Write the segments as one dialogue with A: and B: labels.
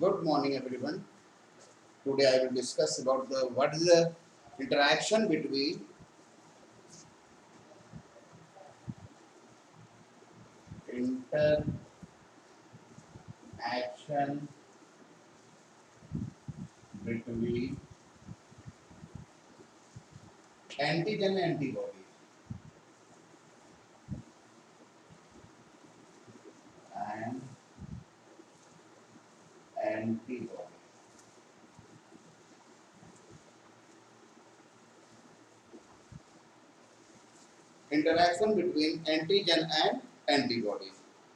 A: Good morning, everyone. Today I will discuss about the what is the interaction between interaction between antigen and antibody and antibody. Interaction between antigen and antibody.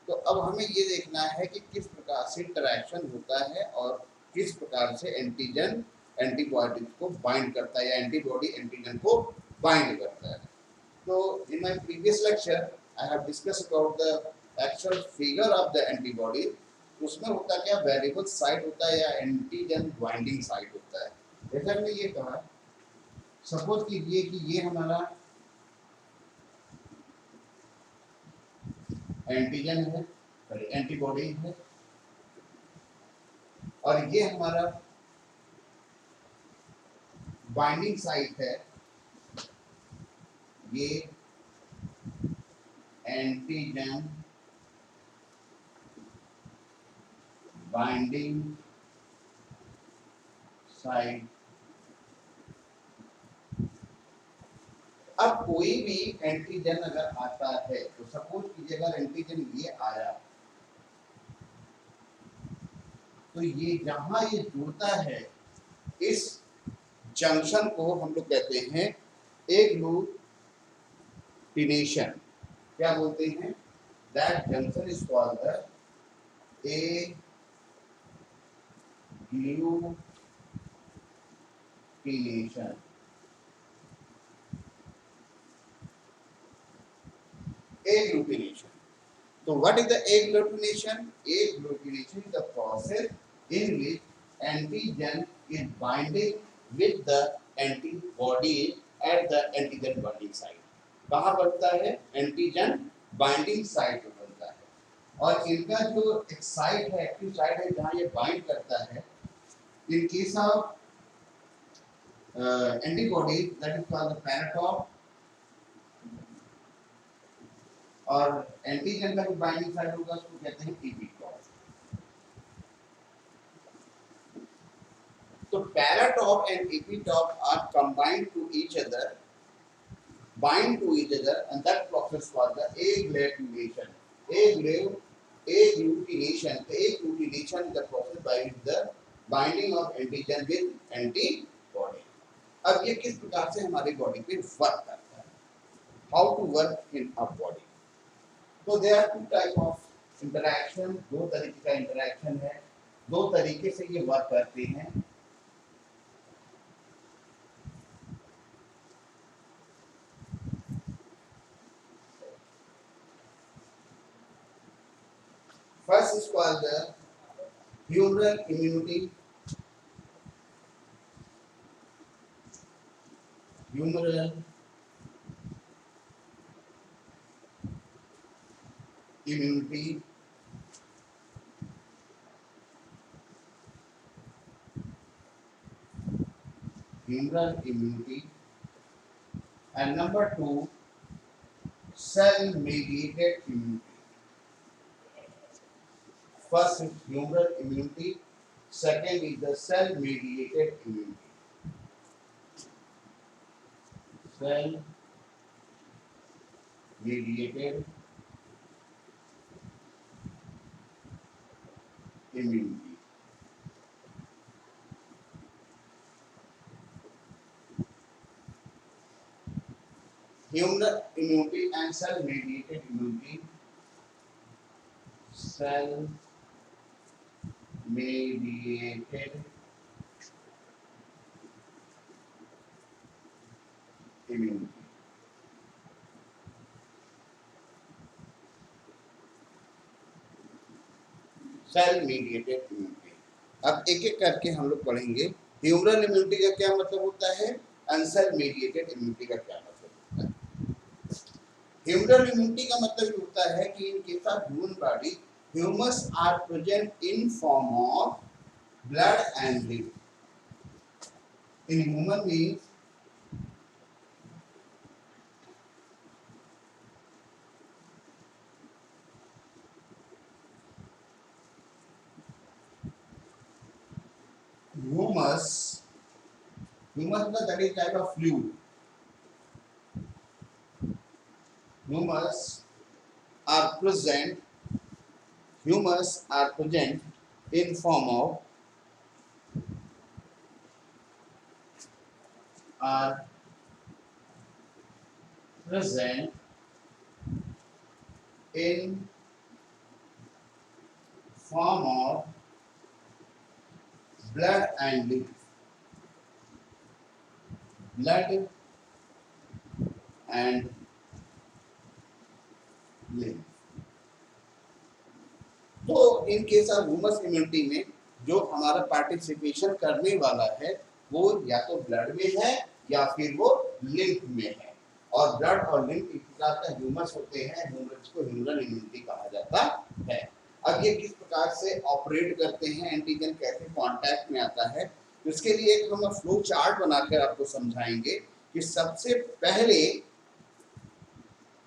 A: तो अब हमें ये देखना है कि किस प्रकार से इंटरेक्शन होता है और किस प्रकार से एंटीजन एंटीबॉडी को बाइंड करता है या एंटीबॉडी एंटीजन को बाइंड करता है. So in my previous lecture, I have discussed about the actual figure of the antibody. उसमें होता क्या वेरिएबल साइट होता है या एंटीजन बाइंडिंग साइट होता है. जैसे हमने ये कहा, सपोज कीजिए कि ये हमारा एंटीजन है, सॉरी एंटीबॉडी है, और ये हमारा बाइंडिंग साइट है. ये एंटीजन बाइंडिंग साइट. अब कोई भी एंटीजन अगर आता है तो सपोज कीजिए अगर एंटीजन ये आया तो ये जहां ये जुड़ता है इस जंक्शन को हम लोग कहते हैं एग्लूटिनेशन. क्या बोलते हैं? That junction is called the agglutination. Agglutination. So what is the agglutination? Agglutination is the process in which antigen is binding with the antibody at the antigen binding site. कहाँ बनता है? एंटीजन बाइंडिंग साइट में बनता है. और इनका जो एक साइट है, एक्टिव साइट है जहाँ ये बाइंड करता है, इन case of antibody that is called the paratope, और एंटीजन का जो बाइंडिंग साइट होगा उसको कहते हैं ईपीटॉप. तो paratope and epitope are combined to each other, bind to each other, and that process called the agglutination. Agglutination is the process by which the binding of antigen with antibody. अब ये किस प्रकार से हमारी body पे work करता है? How to work in a body? So there are two type of interaction. दो तरीके का इंटरेक्शन है, दो तरीके से ये वर्क करते हैं. First is called the humoral immunity. Humoral immunity. Humoral immunity. And number two, cell-mediated immunity. First is humoral immunity. Second is the cell-mediated immunity. Cell-mediated immunity. Humoral immunity and cell-mediated immunity. Cell-mediated immunity. Cell-mediated immunity. अब एक एक करके हम लोग पढ़ेंगे. Humoral immunity का क्या मतलब होता है, अनसेल मीडिएटेड इम्यूनिटी का क्या मतलब होता है. ह्यूमरल इम्यूनिटी का मतलब होता है कि in case of human body humours are present in form of blood and lymph. In human beings, humus, humus is that is type of fluid. Humus are present. Humus are present in form of are present in form of blood and lymph. Blood and lymph. तो इन case of humus immunity में जो हमारा participation करने वाला है वो या तो ब्लड में है या फिर वो लिम्फ में है, और ब्लड और लिम्फ एक प्रकार का ह्यूमस होते हैं, ह्यूमस को ह्यूमरल इम्यूनिटी कहा जाता है। अब ये किस प्रकार से ऑपरेट करते हैं, एंटीजन कैसे कांटेक्ट में आता है, तो इसके लिए एक हम फ्लो चार्ट बनाकर आपको समझाएंगे कि सबसे पहले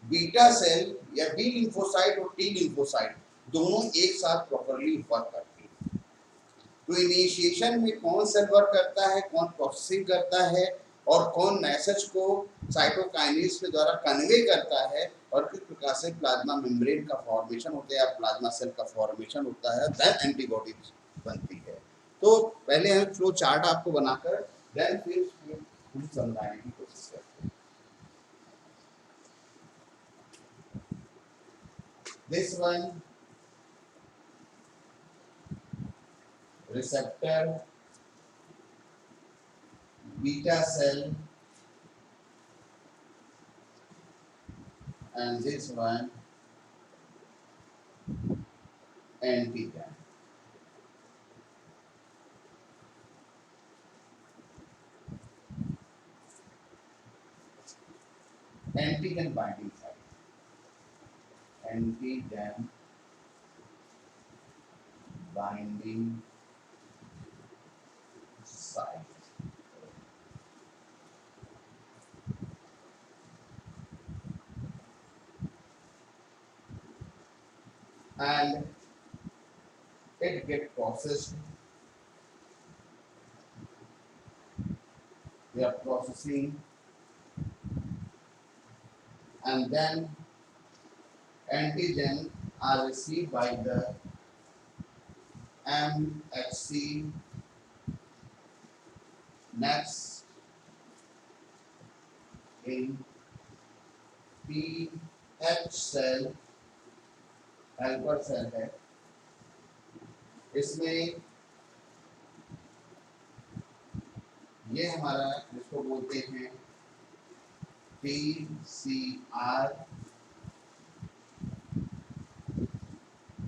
A: बीटा सेल या बी लिम्फोसाइट और टी लिम्फोसाइट दोनों एक साथ प्रॉपर्ली वर्क करते हैं। तो इनिशिएशन में कौन सेल वर्क करता है, कौन प्रोसेसिंग करता है और कौन मैसेज को साइटोकाइनेज के द्वारा कन्वे करता है, और किस प्रकार से प्लाज्मा मेम्ब्रेन का फॉर्मेशन होता है या प्लाज्मा सेल का फॉर्मेशन होता है, देन एंटीबॉडी बनती है। तो पहले हम फ्लो चार्ट आपको बनाकर देन फिर समझाने की कोशिश करते हैं। This one receptor, beta cell, and this one antigen. Antigen binding site. Antigen binding site. And it get processed. We are processing, and then antigen are received by the MHC. Next in PH cell, helper cell है, इसमें ये हमारा जिसको बोलते हैं PCR,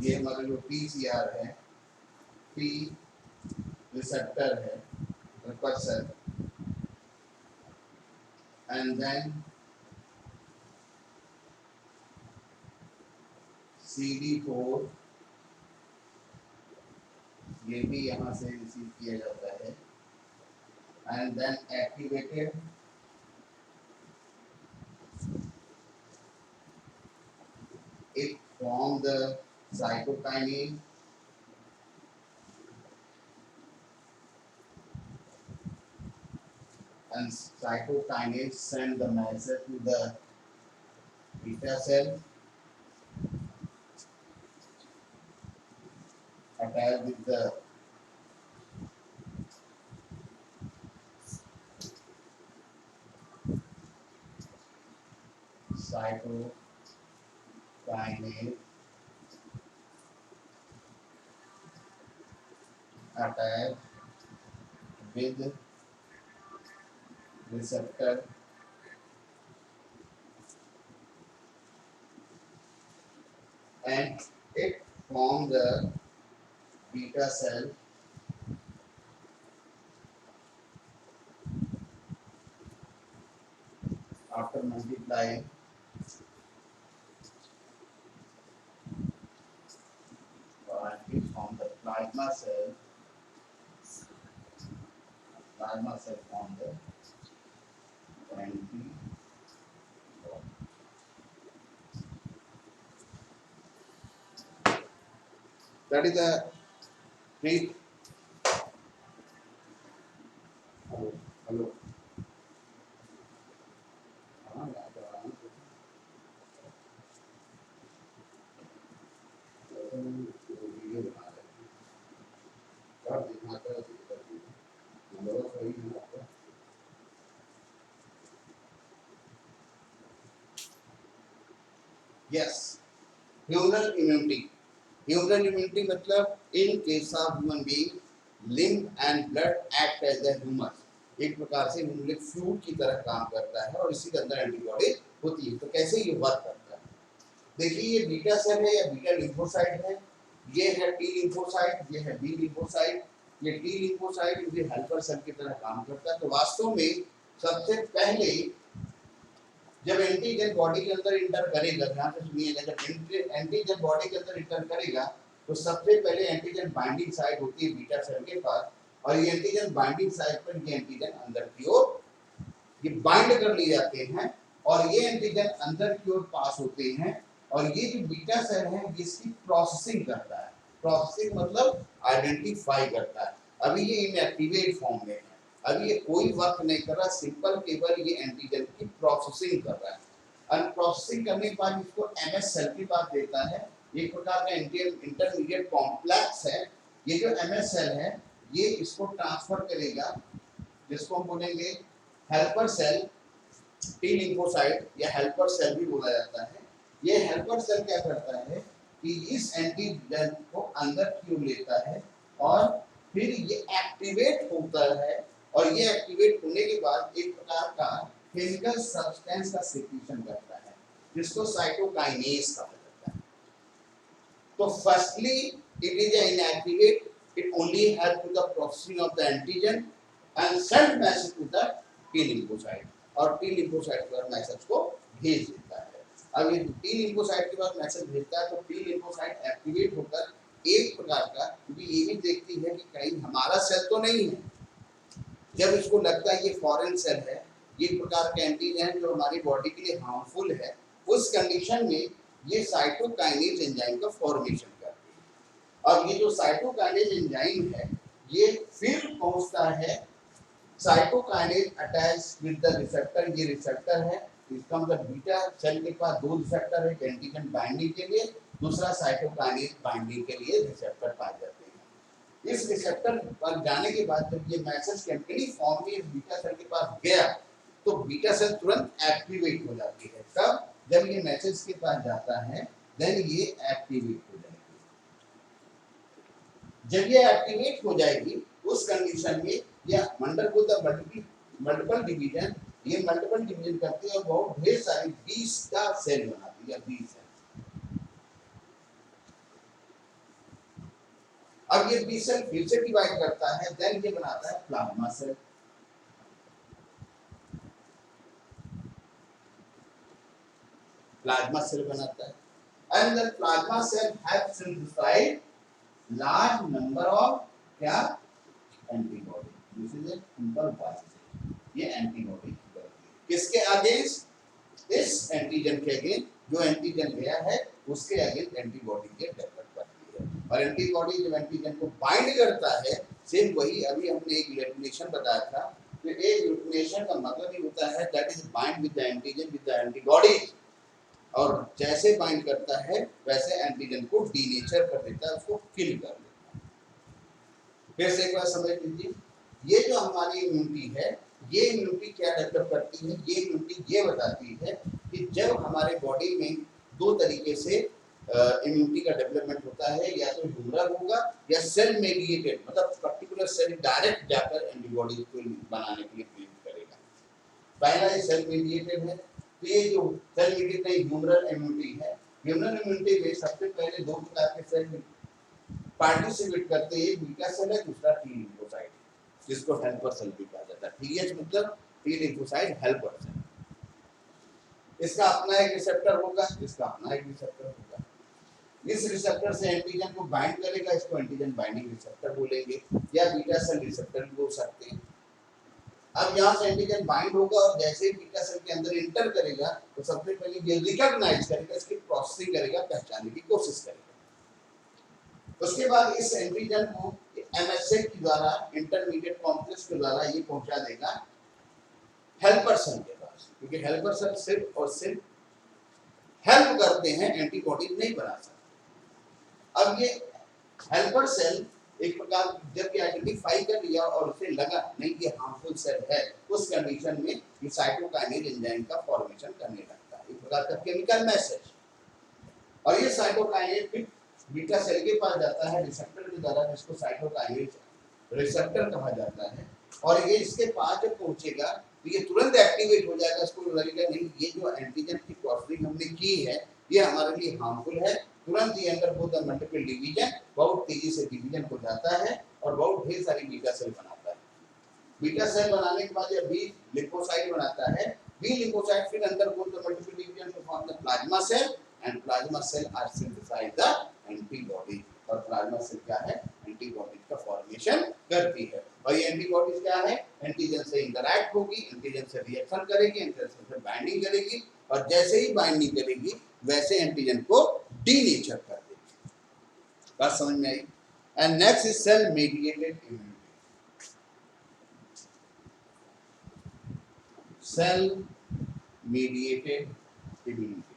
A: ये हमारा जो PCR है, P रिसेप्टर है, helper cell, and then CD4, ये भी यहाँ से रिसीव किया जाता है, and then activated it form the cytokinase, and cytokinase send the message to the beta cell attached with the cytokinase attached with receptor and it form the beta cell after multiplying and it form the plasma cell plasma cell form the antibody. That is the pre. Hello. Hello. Video बना रहे हैं, कर देखना कर number सही है आपका। Yes, humoral immunity. Humoral immunity मतलब in case of human being, lymph and blood act as a humor. एक प्रकार से ह्यूमरल फ्लूइड की तरह काम करता है और इसी के अंदर एंटीबॉडी होती है। तो कैसे ये वर्क करता है? देखिए ये बीटा सेल है या बीटा लिम्फोसाइट है, ये है टी लिम्फोसाइट, ये है बी लिम्फोसाइट। ये टी लिम्फोसाइट ये हेल्पर सेल की तरह काम करता है। तो वास्तव में सबसे पहले जब एंटीजन बॉडी के अंदर इंटर करेगा, ध्यान से सुनिएगा, जब एंटीजन बॉडी के अंदर इंटर करेगा तो सबसे पहले एंटीजन बाइंडिंग साइट होती है बीटा सेल के पास, और ये एंटीजन बाइंडिंग साइट पर ये एंटीजन अंदर की ओर ये बाइंड कर लिए जाते हैं और ये एंटीजन अंदर की ओर पास होते हैं और ये जो बीटा सेल है इसकी प्रोसेसिंग करता है। प्रोसेसिंग मतलब आइडेंटिफाई करता है। अभी ये इनएक्टिवेट फॉर्म में है, अभी ये कोई वर्क नहीं कर रहा, सिंपल केवल ये एंटीजन की प्रोसेसिंग कर रहा है। और प्रोसेसिंग करने के बाद इसको एमएस सेल के पास देता है। एक प्रकार का इंटरमीडिएट कॉम्प्लेक्स है। ये जो एमएस सेल है ये इसको ट्रांसफर करेगा, जिसको हम बोलेंगे हेल्पर सेल, टी लिम्फोसाइट या हेल्पर सेल भी बोला जाता है। ये हेल्पर सेल क्या करता है कि इस एंटीजन को अंदर की ओर लेता है और फिर ये एक्टिवेट होता है और ये एक्टिवेट होने के बाद एक प्रकार का केमिकल सब्सटेंस का सिक्रीशन करता है जिसको साइटोकाइनेज कहा जाता है। तो firstly it is inactivate, it only help to the processing of the antigen and send message to the T lymphocyte और T lymphocyte के बाद मैसेज को भेज देता है। अब ये T lymphocyte के बाद मैसेज भेजता है तो T lymphocyte एक्टिवेट होकर एक प्रकार का, क्योंकि ये भी देखती है कि कहीं हमारा सेल तो नहीं है, जब इसको लगता है ये फॉरेन सेल है, ये प्रकार का एंटीजन जो हमारी बॉडी के लिए हार्मफुल है, उस कंडीशन में ये साइटोकाइनेज एंजाइम का फॉर्मेशन और ये जो साइटोकाइनेज एंजाइम है ये फिर पहुंचता है साइटोकाइनेज अटैच विद द रिसेप्टर। ये रिसेप्टर है, इसका मतलब बीटा सेल के पास दो रिसेप्टर है, एंटीजन बाइंडिंग के लिए, दूसरा साइटोकाइनेज बाइंडिंग के लिए रिसेप्टर पाए जाते हैं। इस रिसेप्टर पर जाने के बाद जब ये मैसेज केमिकली फॉर्म में बीटा सेल के पास गया तो बीटा सेल तुरंत एक्टिवेट हो जाती है। तब जब ये मैसेज के पास जाता है देन ये एक्टिवेट हो जाएगी। जब ये एक्टिवेट हो जाएगी उस कंडीशन में या अंडरगो द मल्टीपल डिवीजन, ये मल्टीपल डिवीजन करती है और बहुत ढेर सारी 20 का सेल बनाती है। 20 सेल, अब ये 20 सेल फिर से डिवाइड करता है, देन ये बनाता है प्लाज्मा सेल। प्लाज्मा सेल बनाता है and the plasma cell have synthesized large number of क्या antibody, this is a simple biology. ये एंटीबॉडी किसके अगेंस्ट? इस एंटीजन के अगेंस्ट, जो एंटीजन गया है उसके अगेंस्ट एंटीबॉडी के डेवलप करती है। और एंटीबॉडी जब एंटीजन को बाइंड करता है, सेम वही अभी हमने एक यूनिफिकेशन बताया था कि एक यूनिफिकेशन का मतलब ही होता है that is bind with the antigen with the antibody, और जैसे बाइंड करता है वैसे एंटीजन को डीनेचर कर देता है, उसको किल कर देता है। फिर से एक बार समझ लीजिए, ये जो हमारी इम्यूनिटी है, ये इम्यूनिटी क्या डेवलप करती है? ये इम्यूनिटी ये बताती है कि जब हमारे बॉडी में दो तरीके से इम्यूनिटी का डेवलपमेंट होता है, या तो ह्यूमरल होगा या सेल मेडिएटेड, मतलब पर्टिकुलर सेल डायरेक्ट जाकर एंटीबॉडी को बनाने के लिए प्रेरित करेगा। पहला ये सेल मेडिएटेड है। तो ये जो सेल मेडिएटेड ह्यूमरल इम्यूनिटी है, ह्यूमरल इम्यूनिटी में सबसे पहले दो प्रकार के सेल पार्टिसिपेट करते हैं, एक बीटा सेल है, दूसरा टी लिम्फोसाइट, जिसको हेल्पर सेल भी कहा जाता है। टीएच मतलब टी लिम्फोसाइट हेल्पर सेल। इसका अपना एक रिसेप्टर होगा, इसका अपना एक रिसेप्टर होगा। इस रिसेप्टर से एंटीजन को बाइंड करेगा, इसको एंटीजन बाइंडिंग रिसेप्टर बोलेंगे या बीटा सेल रिसेप्टर भी बोल सकते हैं। अब यहाँ से एंटीजन बाइंड होगा और जैसे ही बीटा सेल के अंदर इंटर करेगा तो सबसे पहले ये रिकॉग्नाइज करेगा, इसकी प्रोसेसिंग करेगा, पहचानने की कोशिश करेगा। उसके बाद इस एंटीजन को एमएसए के द्वारा, इंटरमीडिएट कॉम्प्लेक्स के द्वारा ये पहुंचा देगा हेल्पर सेल के पास, क्योंकि हेल्पर सेल सिर्फ और सिर्फ हेल्प करते हैं, एंटीबॉडी नहीं बना सकते। अब ये हेल्पर सेल एक प्रकार जब ये आइडेंटिफाई कर लिया और उसे लगा नहीं ये हार्मफुल सेल है, उस कंडीशन में ये साइटोकाइनेज एंजाइम का फॉर्मेशन करने लगता है, एक प्रकार का केमिकल मैसेज। और ये साइटोकाइनेज फिर बीटा सेल के पास जाता है रिसेप्टर के द्वारा, जिसको साइटोकाइनेज रिसेप्टर कहा जाता है। और ये इसके पास जब पहुंचेगा तो ये तुरंत एक्टिवेट हो जाएगा, इसको लगेगा नहीं ये जो एंटीजन की प्रोसेसिंग हमने की है ये हमारे लिए हार्मफुल है, तुरंत ये अंदर होता मल्टीपल डिवीजन बहुत तेजी से डिवीजन हो जाता है और बहुत ढेर सारी बीटा सेल बनाता है। बीटा सेल बनाने के बाद ये बी लिपोसाइट बनाता है, बी लिपोसाइट फिर अंदर होता multiple division to form the plasma cell and plasma cell are synthesize the antibody. और प्लाज्मा सेल क्या है, एंटीबॉडीज का फॉर्मेशन करती है। और ये एंटीबॉडीज क्या है, एंटीजन से इंटरैक्ट होगी, एंटीजन से रिएक्शन करेगी, एंटीजन से बाइंडिंग करेगी और जैसे ही बाइंडिंग करेगी वैसे एंटीजन को डीनेचर कर देगी। बात समझ में आई? And next is cell mediated immunity. Cell mediated immunity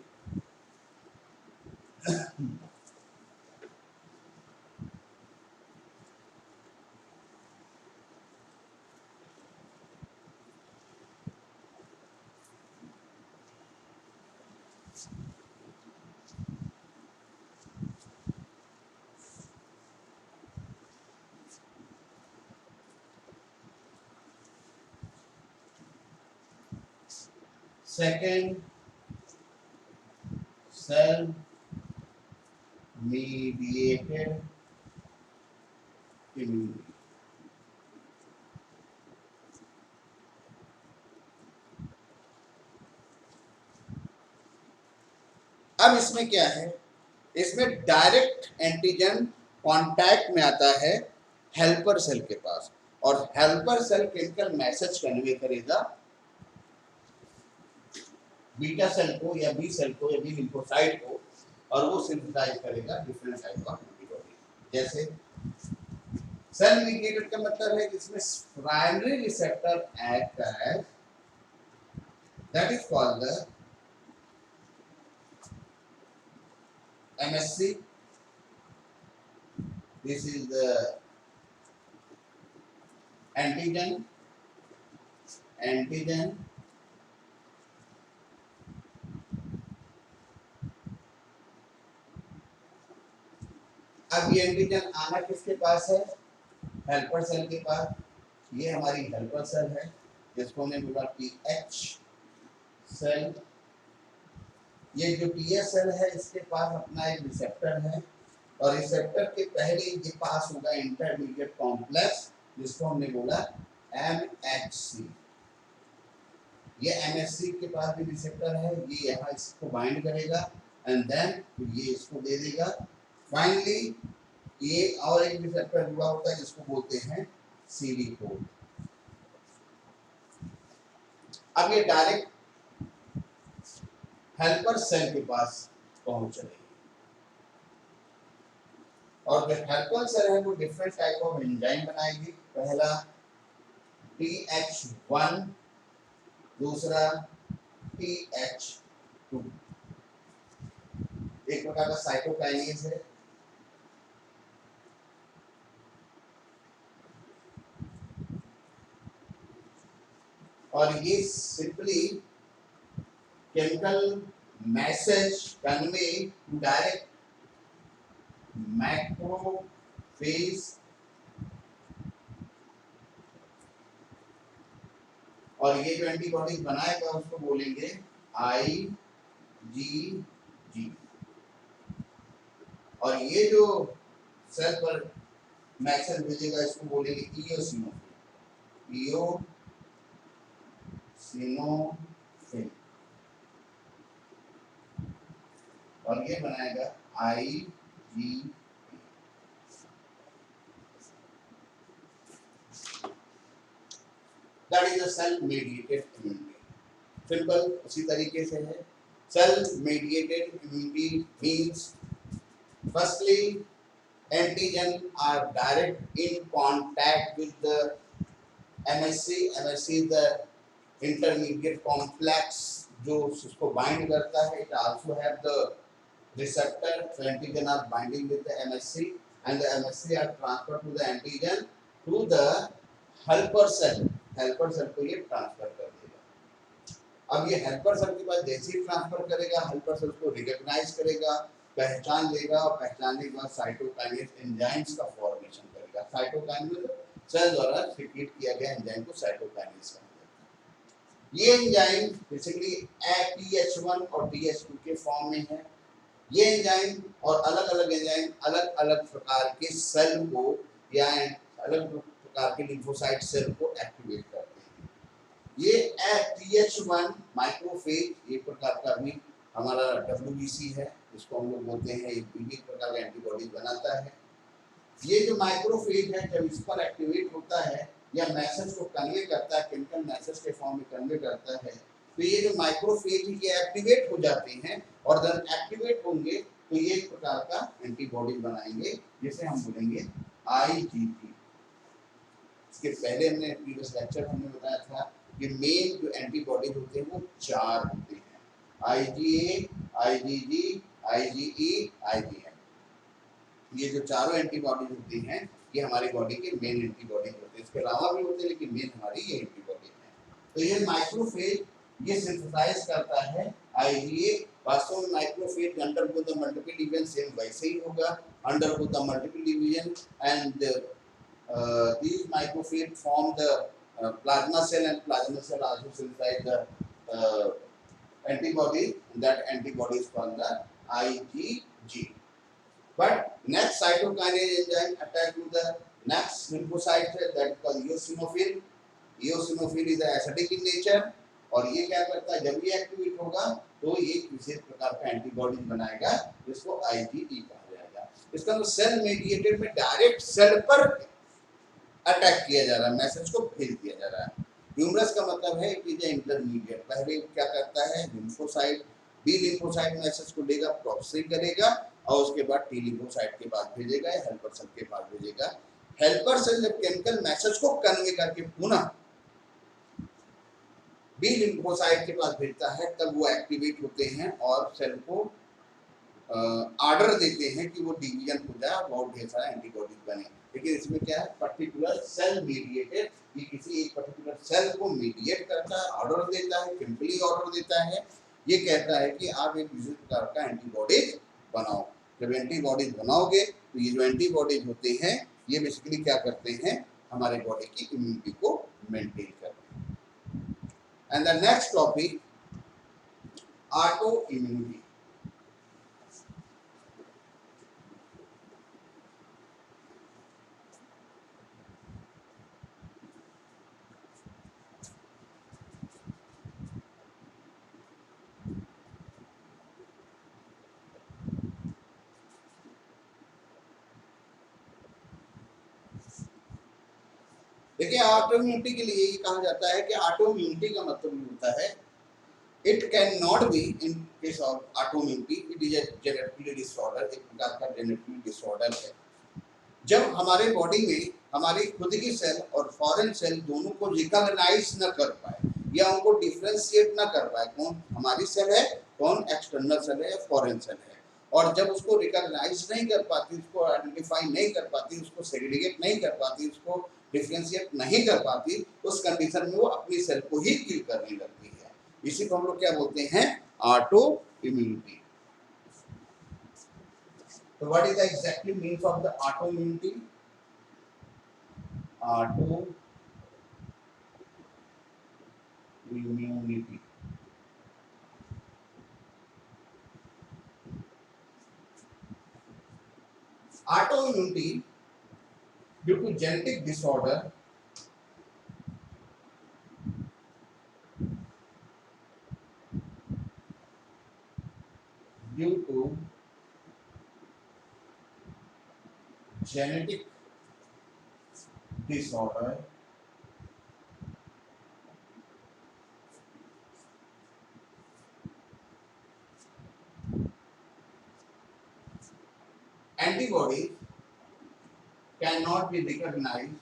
A: Second, cell mediated immunity. अब इसमें क्या है, इसमें डायरेक्ट एंटीजन कांटेक्ट में आता है हेल्पर सेल के पास और helper cell chemical message convey करेगा बीटा सेल को या बी सेल को या बी लिम्फोसाइट को और वो सिंथेसाइज करेगा डिफरेंट टाइप ऑफ एंटीबॉडी। जैसे सेल मीडिएटेड का मतलब है कि इसमें primary receptor act as, that is called the MSC. This is the antigen अब ये एंटीजन आना किसके पास है, हेल्पर सेल के पास। ये हमारी हेल्पर सेल है जिसको हमने बोला TH सेल। ये जो TH सेल है इसके पास अपना एक रिसेप्टर है और रिसेप्टर के पहले ये पास होगा इंटरमीडिएट कॉम्प्लेक्स जिसको हमने बोला MHC। ये MHC के पास भी रिसेप्टर है, ये यहाँ इसको बाइंड करेगा एंड देन ये इसको दे देगा। फाइनली ये और एक रिसेप्टर जुड़ा होता है जिसको बोलते हैं CD4। अब ये डायरेक्ट हेल्पर सेल के पास पहुंच रही है और जो हेल्पर सेल है वो डिफरेंट टाइप ऑफ एंजाइम बनाएगी। पहला TH1, दूसरा TH2, एक प्रकार का साइटोकाइनेज है। और ये simply chemical message convey to direct macrophage और ये जो एंटीबॉडीज बनाएगा उसको बोलेंगे IgG। और ये जो सेल पर मैसेज भेजेगा इसको बोलेंगे इओसिनोफिल और ये बनाएगा IgA। That is a cell mediated immunity. Simple उसी तरीके से है। Cell mediated immunity means firstly antigen are direct in contact with the MSC. MSC is the intermediate complex जो उसको bind करता है. It also have the receptor. So antigen are binding with the MSC and the MSC are transferred to the antigen to the helper cell. Helper cell को ये transfer कर देगा. अब ये helper cell के पास जैसे ही transfer करेगा, helper cell को recognize करेगा, पहचान लेगा और पहचानने के बाद साइटोकाइनेज एंजाइम्स का फॉर्मेशन करेगा। साइटोकाइनेज सेल द्वारा सीक्रेट किया गया एंजाइम को साइटोकाइनेज कहते हैं। ये एंजाइम बेसिकली TH1 और TH2 के फॉर्म में है। ये एंजाइम और अलग-अलग एंजाइम अलग-अलग प्रकार के सेल को या अलग प्रकार के लिम्फोसाइट सेल को एक्टिवेट करते हैं। ये TH1 माइक्रोफेज एक प्रकार का भी हमारा WBC है, इसको हम लोग बोलते हैं, एक विभिन्न प्रकार के एंटीबॉडीज बनाता है। ये जो माइक्रोफेज है जब इस पर एक्टिवेट होता है या मैसेज को कन्वे करता है, केमिकल मैसेज के फॉर्म में कन्वे करता है, तो ये जो माइक्रोफेज ये एक्टिवेट हो जाते हैं और जब एक्टिवेट होंगे तो ये एक प्रकार का एंटीबॉडी बनाएंगे जिसे हम बोलेंगे IgG। इसके पहले हमने प्रीवियस लेक्चर हमने बताया था कि मेन जो एंटीबॉडीज होते हैं वो 4 होते हैं, IgA, IgG, IgE, IgM। ये जो चारों एंटीबॉडीज होती हैं ये हमारी बॉडी के मेन एंटीबॉडीज होते हैं। इसके अलावा भी होते हैं लेकिन मेन हमारी ये एंटीबॉडीज हैं। तो ये माइक्रोफेज ये सिंथेसाइज करता है IgA। वास्तव में macrophage undergo the multiple division same वैसे ही होगा, undergo the multiple division and these macrophage form the plasma cell and plasma cell also synthesize the antibody, and that antibody is called the IgG. But next cytokinase enzyme attack to the next lymphocyte cell that is called eosinophil. Eosinophil is acidic in nature और ये क्या करता है जब ये activate होगा तो ये विशेष प्रकार का एंटीबॉडी बनाएगा जिसको IgE कहा जाएगा। इसका मतलब सेल मेडिएटेड में डायरेक्ट सेल पर अटैक किया जा रहा है, मैसेज को भेज दिया जा रहा है। ह्यूमरस का मतलब है कि जो इंटरमीडिएट पहले क्या करता है लिम्फोसाइट बी लिम्फोसाइट मैसेज को लेगा, प्रोसेसिंग करेगा और उसके बाद टी लिम्फोसाइट के पास भेजेगा या हेल्पर सेल के पास भेजेगा। हेल्पर सेल जब केमिकल मैसेज को कन्वे करके पुनः बी लिम्फोसाइट के पास भेजता है तब वो एक्टिवेट होते हैं और सेल को ऑर्डर देते हैं कि वो डिवीजन हो जाए, बहुत ढेर सारा एंटीबॉडीज बने। लेकिन इसमें क्या है पर्टिकुलर सेल मीडिएटेड, ये किसी एक पर्टिकुलर सेल को मीडिएट करता है, ऑर्डर देता है, केमिकली ऑर्डर देता है। ये कहता है कि आप एक विशेष प्रकार का एंटीबॉडीज बनाओ। जब एंटीबॉडीज बनाओगे तो ये जो एंटीबॉडीज होते हैं ये बेसिकली क्या करते हैं हमारे बॉडी की इम्यूनिटी को मेंटेन करते हैं। And the next topic auto immunity. देखिए ऑटो इम्यूनिटी के लिए ये कहा जाता है कि ऑटो इम्यूनिटी का मतलब होता है it can not be in case of auto immunity it is a genetically disorder, एक प्रकार का जेनेटिकली डिसऑर्डर है। जब हमारे बॉडी में हमारी खुद की सेल और फॉरेन सेल दोनों को रिकॉग्नाइज न कर पाए या उनको डिफरेंशिएट न कर पाए कौन हमारी सेल है कौन एक्सटर्नल सेल है या फॉरेन सेल है, और जब उसको रिकॉग्नाइज नहीं कर पाती, उसको आइडेंटिफाई नहीं कर पाती, उसको सेग्रीगेट नहीं कर पाती, उसको डिफरेंशिएट नहीं कर पाती, उस कंडीशन में वो अपनी सेल को ही किल करने लगती है। इसी को हम लोग क्या बोलते हैं auto immunity. So what is the exactly means of the autoimmunity? Autoimmunity. Autoimmunity due to genetic disorder due to genetic disorder antibodies cannot be recognized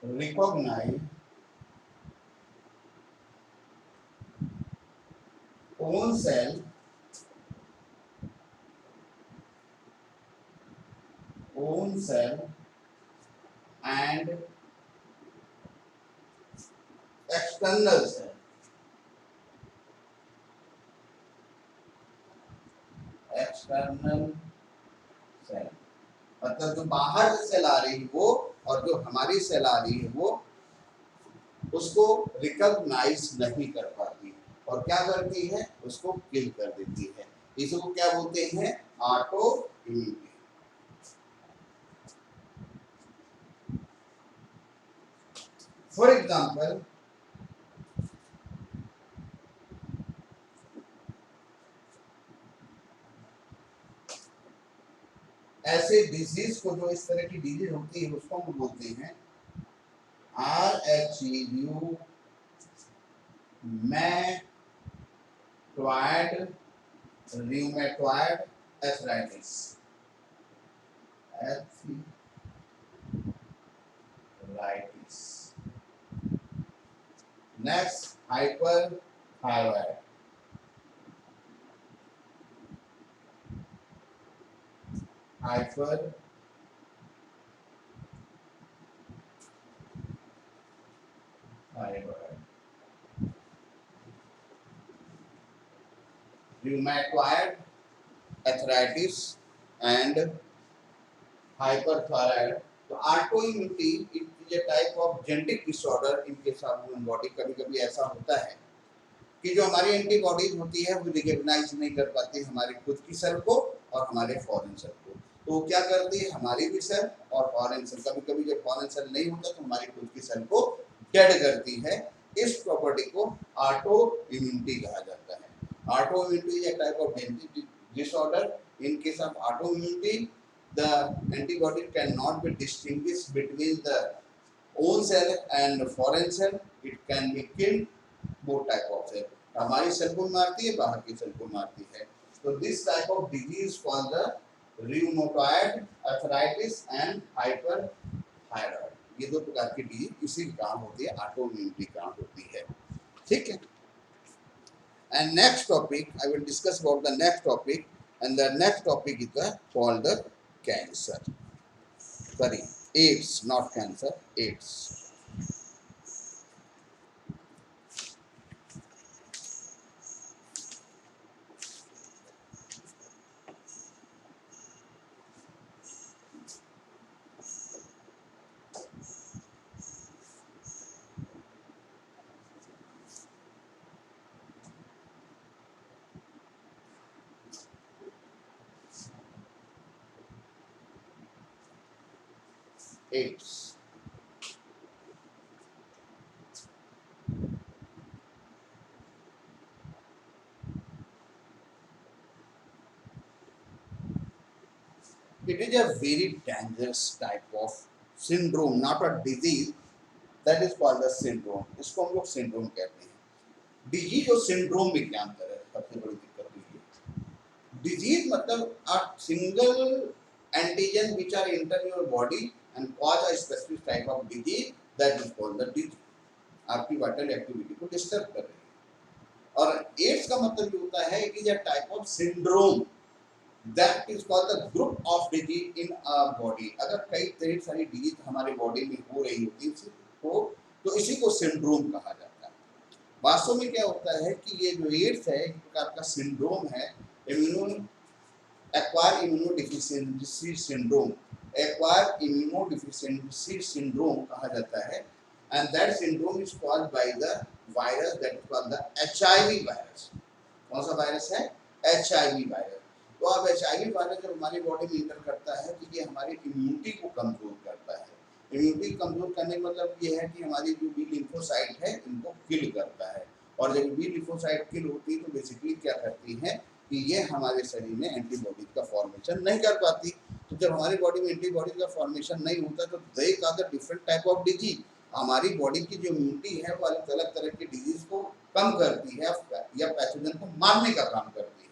A: recognize own cell and external cell. मतलब जो बाहर से cell आ रही है वो और जो हमारी सेल आ रही है वो उसको रिकॉग्नाइज नहीं कर पाती और क्या करती है, उसको किल कर देती है। इसको क्या बोलते हैं, ऑटो इम्यूनिटी। फॉर एग्जाम्पल ऐसे डिजीज को, जो इस तरह की डिजीज होती है उसको हम बोलते हैं RHU rheumatoid arthritis. Next hyperthyroid, rheumatoid arthritis and hyperthyroid. तो autoimmunity it is a type of genetic disorder in case of human body. कभी कभी ऐसा होता है कि जो हमारी एंटीबॉडीज होती है वो रिकॉग्नाइज नहीं कर पाती हमारी खुद की सेल को और हमारे फॉरेन सेल को। तो क्या करती है, हमारी भी सेल और फॉरेन सेल, कभी कभी जब फॉरेन सेल नहीं होता तो हमारी खुद की सेल को डेड करती है। इस प्रॉपर्टी को ऑटो इम्यूनिटी कहा जाता है। Auto immunity is a type of genetic disorder. In case of auto immunity the antibody cannot be distinguished between the own cell and foreign cell. It can be killed both type of cell, हमारी cell को मारती है, बाहर की cell को मारती है। तो this type of disease called the rheumatoid arthritis and hyperthyroid. ये दो प्रकार की डिजीज इसी काम होती है, ऑटो इम्यूनिटी काम होती है। ठीक है। And next topic I will discuss about the next topic, and the next topic is called the cancer. Sorry, AIDS, not cancer, AIDS. AIDS. It is a very dangerous type of syndrome, not a disease. That is called a syndrome. इसको हम लोग syndrome कहते हैं। Disease और syndrome में क्या अंतर है, सबसे बड़ी दिक्कत ये। डिजीज मतलब a single antigen which are enter your body and cause a specific type of disease, that is called the disease. आपकी वाइटल एक्टिविटी को डिस्टर्ब कर रही है। और एड्स का मतलब ये होता है कि ये type of syndrome that is called the group of disease in our body. अगर कई तरह सारी डिजीज हमारे बॉडी में हो रही होती है तो इसी को सिंड्रोम कहा जाता है। वास्तव में क्या होता है कि ये जो एड्स है एक प्रकार का सिंड्रोम है, acquire immunodeficiency syndrome, acquire immunodeficiency syndrome कहा जाता है। And that syndrome is caused by the virus that is called the HIV virus. कौन सा वायरस है, HIV वायरस। तो अब HIV वायरस जब हमारी बॉडी में इंटर करता है तो ये हमारी इम्यूनिटी को कमजोर करता है। इम्यूनिटी कमजोर करने का मतलब ये है कि हमारी जो बी लिम्फोसाइट है इनको किल करता है। और जब बी लिम्फोसाइट किल होती है तो बेसिकली क्या करती है कि ये हमारे शरीर में एंटीबॉडी का फॉर्मेशन नहीं कर पाती। तो जब हमारी बॉडी में एंटीबॉडी का फॉर्मेशन नहीं होता तो दे काज डिफरेंट टाइप ऑफ डिजीज। हमारी बॉडी की जो इम्यूनिटी है वो अलग अलग तरह की डिजीज को कम करती है या पैथोजन को मारने का काम करती है।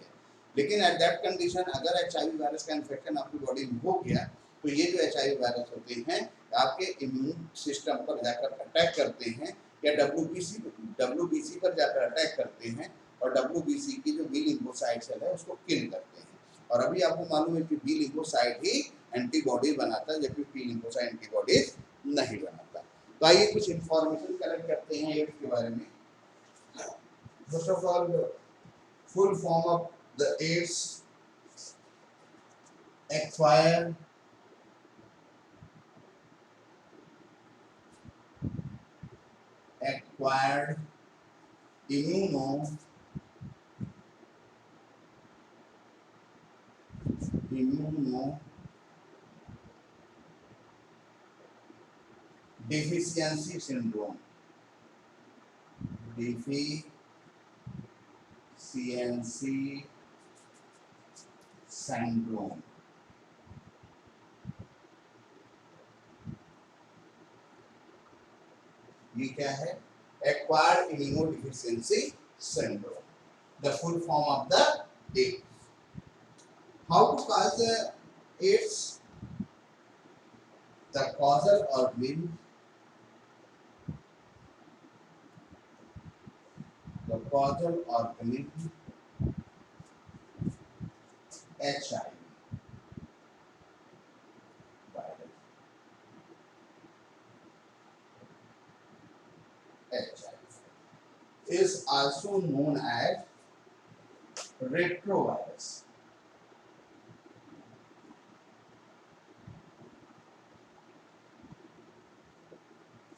A: लेकिन एट दैट कंडीशन अगर एचआईवी वायरस का इन्फेक्शन आपकी बॉडी में हो गया तो ये जो एचआईवी वायरस होते हैं आपके इम्यून सिस्टम पर जाकर अटैक करते हैं या डब्ल्यूबीसी पर जाकर अटैक करते हैं और डब्ल्यूबीसी की जो बी लिम्फोसाइट सेल है उसको किल करते हैं। और अभी आपको मालूम है कि बी लिम्फोसाइट ही एंटीबॉडी बनाता है जबकि टी लिम्फोसाइट एंटीबॉडीज नहीं बनाता। तो आइए कुछ इंफॉर्मेशन कलेक्ट करते हैं एड्स के बारे में। First of all full form of the AIDS acquire acquired immunodeficiency syndrome deficiency syndrome ये क्या है? Acquired immunodeficiency syndrome, the full form of the AIDS. How to cause the AIDS? The causal organism HIV virus. HIV is also known as retrovirus.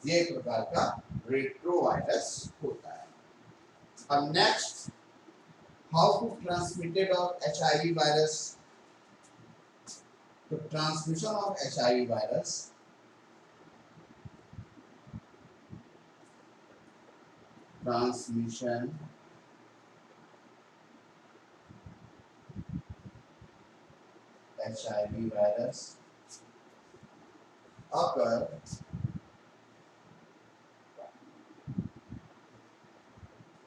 A: ये एक प्रकार का retrovirus होता है। अब next, how to transmitted of HIV virus. तो transmission of HIV virus HIV virus occur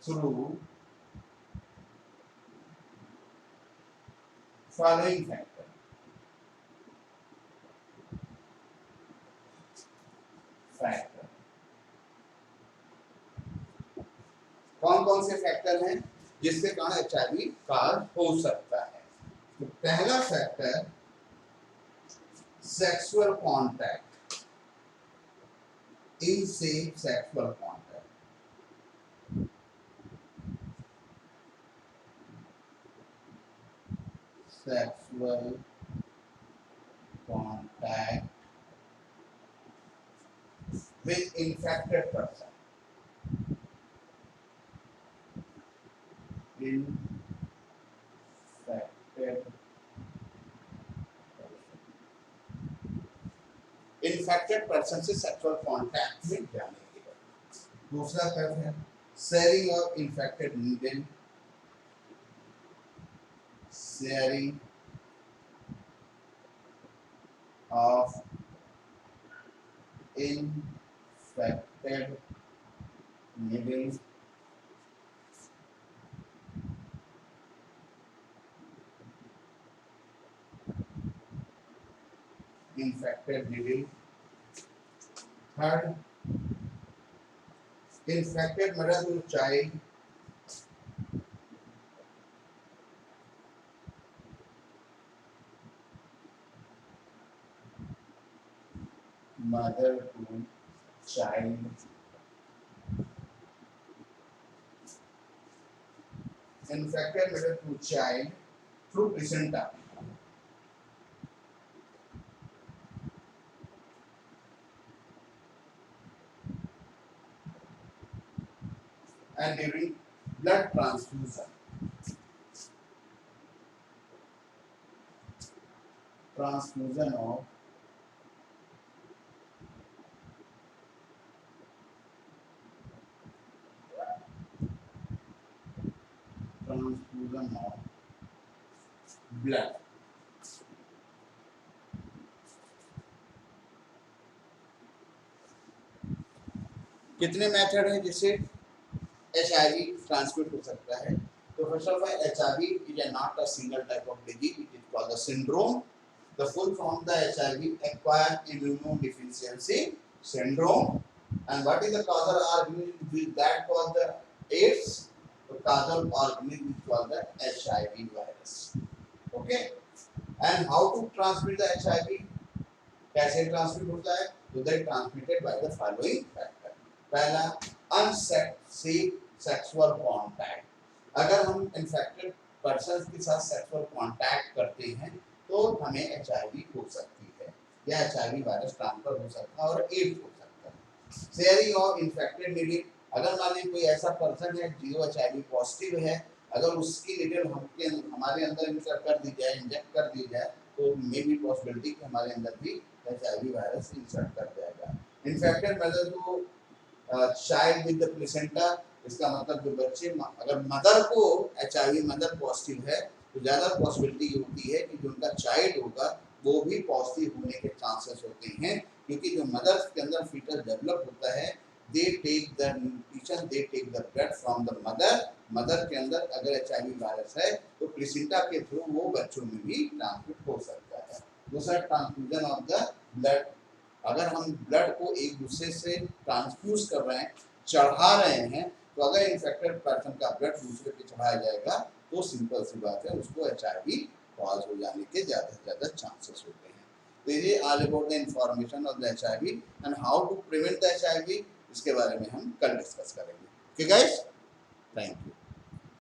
A: through following factor। कौन कौन से फैक्टर हैं जिसके कारण एचआईवी काज हो सकता है? तो पहला factor sexual contact, unsafe sexual contact. Sexual contact with infected person, infected person से सेक्सुअल कांटेक्ट में जाने के बाद। दूसरा फैक्टर है sharing of infected needle, sharing of infected needle, third infected mother to child, mother to child, infected mother to child through placenta, and during blood transfusion of blood कितने method है जिससे HIV ट्रांसमिट हो सकता है? तो first of all HIV is a not a single type of disease, it is called a syndrome. The full form the HIV acquired immunodeficiency syndrome. And what is the causal organism that cause the AIDS? The causal organism is called the HIV virus. Okay. And how to transmit the HIV? कैसे transmit होता है? तो they transmitted by the following factor. पहला, unsafe sexual contact. अगर हम infected person के साथ sexual contact करते हैं तो हमें एचआईवी हो सकती है या एचआईवी वायरस ट्रांसफर हो सकता है और एड्स हो सकता है. Sharing of infected needle. अगर मान लीजिए कोई ऐसा पर्सन है जो एचआईवी पॉजिटिव है, अगर उसकी नीडल हमारे अंदर इंसर्ट कर दी जाए, इंजेक्ट कर दी जाए, तो मे बी पॉसिबिलिटी कि हमारे अंदर भी एचआईवी वायरस इंसर्ट कर जाएगा. Infected mother to child with the placenta. इसका मतलब जो बच्चे, अगर मदर को एचआईवी, मदर पॉजिटिव है, तो ज़्यादा पॉसिबिलिटी होती है कि जो उनका चाइल्ड होगा वो भी पॉजिटिव होने के चांसेस होते हैं, क्योंकि जो मदर के अंदर फीटस डेवलप होता है, they take the nutrition, they take the blood from the mother. Mother के अंदर अगर एचआईवी वायरस है तो प्लेसेंटा के थ्रू वो बच्चों में भी ट्रांसमिट हो सकता है. दूसरा, ट्रांसफ्यूजन ऑफ द ब्लड. अगर हम ब्लड को एक दूसरे से ट्रांसफ्यूज कर रहे हैं, चढ़ा रहे हैं, तो अगर इन्फेक्टेड पर्सन का ब्लड दूसरे पे चढ़ाया जाएगा तो सिंपल सी बात है उसको एचआईवी कॉज हो जाने के ज़्यादा से ज़्यादा चांसेस होते हैं. तो ये all about the information of the HIV and how to prevent the HIV, इसके बारे में हम कल डिस्कस करेंगे. Okay guys, thank you.